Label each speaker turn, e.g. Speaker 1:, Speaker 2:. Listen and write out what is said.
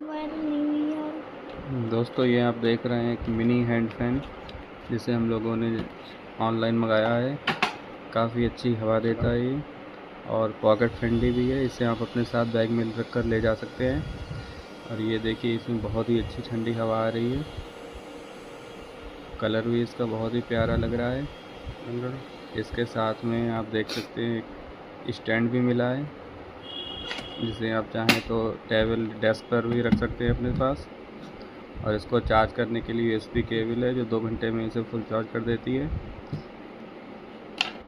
Speaker 1: Viral नहीं हुई यार।
Speaker 2: दोस्तों ये आप देख रहे हैं एक मिनी हैंड फैन जिसे हम लोगों ने ऑनलाइन मंगाया है। काफ़ी अच्छी हवा देता है ये और पॉकेट फ्रेंडली भी है। इसे आप अपने साथ बैग में रख कर ले जा सकते हैं। और ये देखिए इसमें बहुत ही अच्छी ठंडी हवा आ रही है। कलर भी इसका बहुत ही प्यारा लग रहा है। इसके साथ में आप देख सकते हैं एक स्टैंड भी मिला है जिसे आप चाहें तो टेबल डेस्क पर भी रख सकते हैं अपने पास। और इसको चार्ज करने के लिए यूएसबी केबल है जो 2 घंटे में इसे फुल चार्ज कर देती है।